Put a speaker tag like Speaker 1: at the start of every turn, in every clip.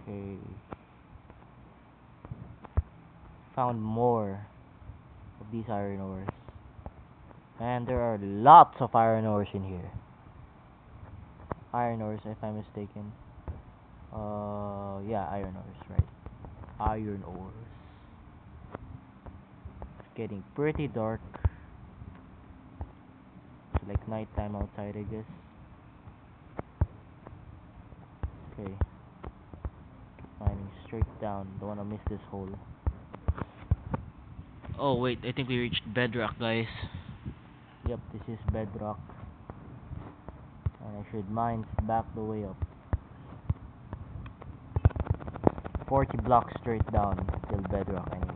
Speaker 1: Okay. Found more of these iron ores. And there are lots of iron ores in here. Iron ores, if I'm mistaken. Yeah, iron ores, right. Iron ores. It's getting pretty dark. It's like nighttime outside, I guess. Okay. Mining straight down. Don't wanna miss this hole. Oh wait, I think we reached bedrock, guys. Yep, this is bedrock. And I should mine back the way up. 40 blocks straight down till bedrock anyway.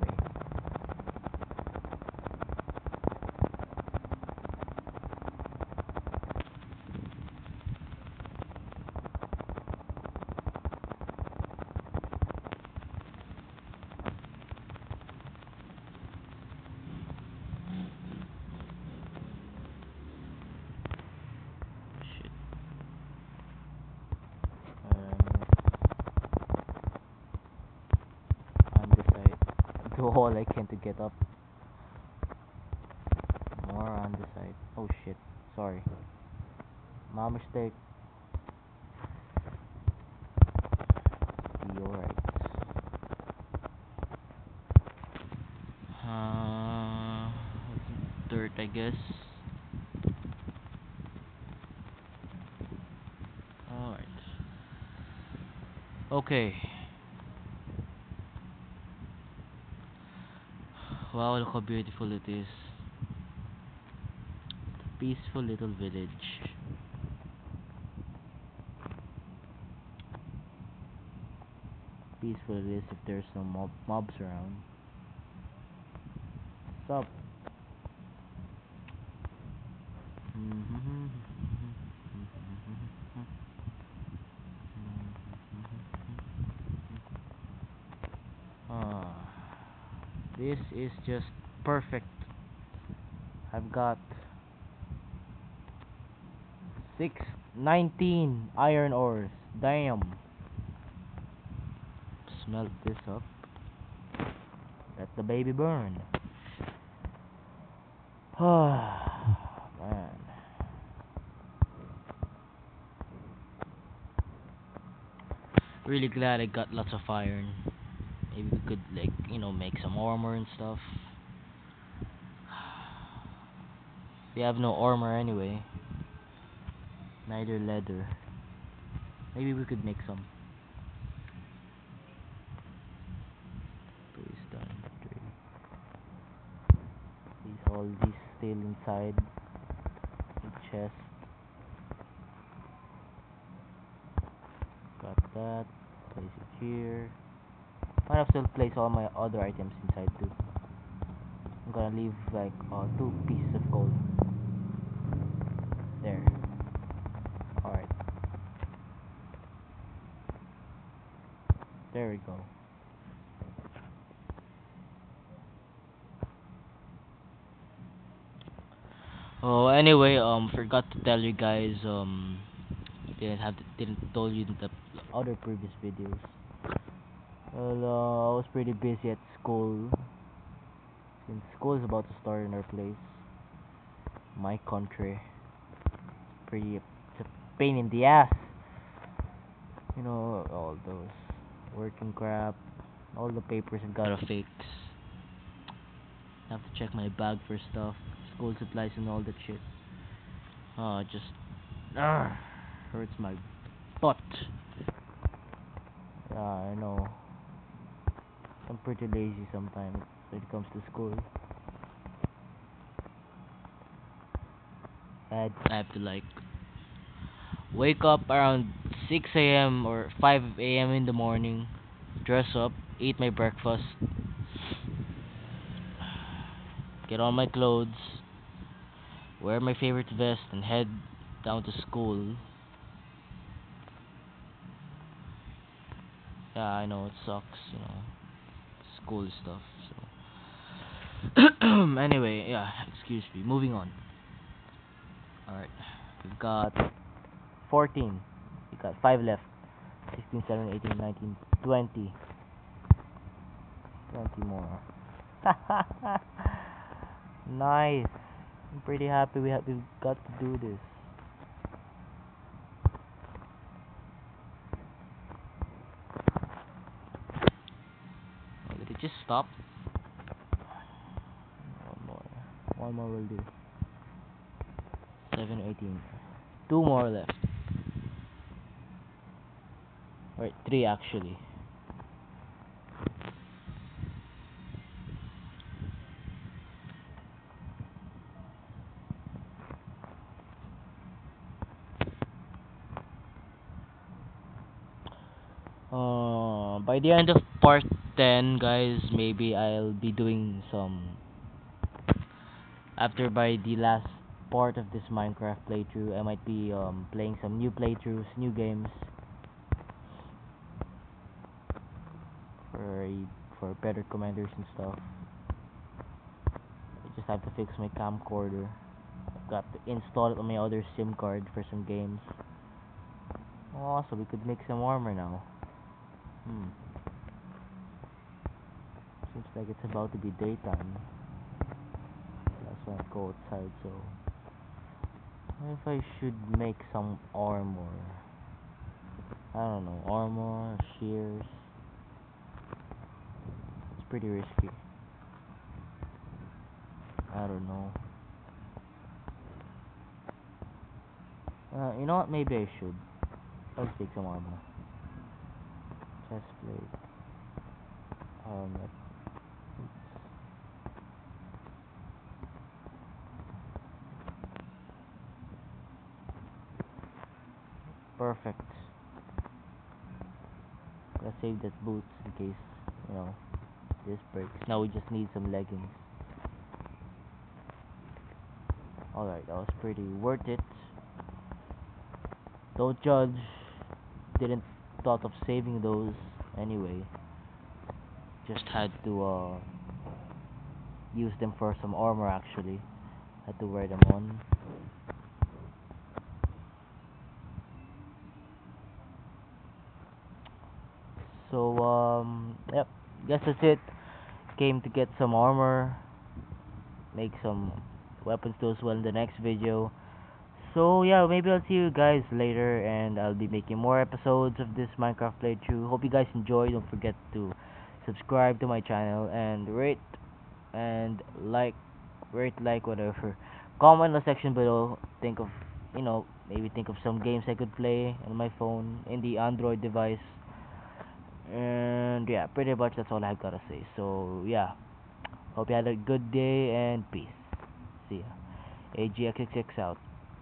Speaker 1: Shit. On this side. Do all I can to get up. More on this side. Oh shit. Sorry. My mistake. Be alright. Dirt, I guess. Alright. Okay. Wow, look how beautiful it is. Peaceful little village. Peaceful it is if there's no mobs around. What's up? Ah, this is just perfect. I've got 619 iron ores. Damn. Smelt this up. Let the baby burn. Ah, man. Really glad I got lots of iron. Maybe we could, like, make some armor and stuff. We have no armor anyway. Neither leather. Maybe we could make some. Please done. All these still inside the chest. Got that. Place it here. Might have to place all my other items inside too. I'm gonna leave like 2 pieces of gold. There. Alright. There we go. Oh, anyway, forgot to tell you guys, didn't told you in the other previous videos. Well, I was pretty busy at school. Since school is about to start in our place, my country. It's a pain in the ass. All those working crap, all the papers I've gotta fix. Have to check my bag for stuff, school supplies and all that shit. It just hurts my butt. Yeah, I know. I'm pretty lazy sometimes when it comes to school. I have to like wake up around 6 a.m. or 5 a.m. in the morning, dress up, eat my breakfast, get on my clothes, wear my favorite vest, and head down to school. Yeah, I know it sucks, school stuff. So, anyway, yeah, excuse me. Moving on. All right, we've got 14. We got 5 left. 16, 17, 18, 19, 20. 20 more. Nice. I'm pretty happy we've got to do this. Oh, did it just stop? One more. One more will do. 7, 18. Two more left. Wait, three actually. By the end of part 10, guys, maybe I'll be doing some. After by the last part of this Minecraft playthrough, I might be playing some new playthroughs, new games for for better commanders and stuff. I just have to fix my camcorder. I've got to install it on my other SIM card for some games. Oh, so we could make some armor now. Hmm. Seems like it's about to be daytime. That's why I go outside, so what if I should make some armor? I don't know, armor, shears. It's pretty risky. I don't know. You know what? Maybe I should. Let's take some armor. Chestplate. Helmet. Perfect. Let's save that boots in case, you know, this breaks. Now we just need some leggings. Alright, that was pretty worth it. Don't judge. Didn't thought of saving those anyway. Just had to use them for some armor actually. Had to wear them on. So yep, guess that's it. Came to get some armor, make some weapons too as well in the next video. So yeah, maybe I'll see you guys later, and I'll be making more episodes of this Minecraft playthrough. Hope you guys enjoy. Don't forget to subscribe to my channel and rate and like whatever. Comment in the section below. Think of, maybe think of some games I could play on my phone in the Android device. And yeah, pretty much that's all I've gotta say. So yeah, hope you had a good day and peace. See ya. AGXXX out.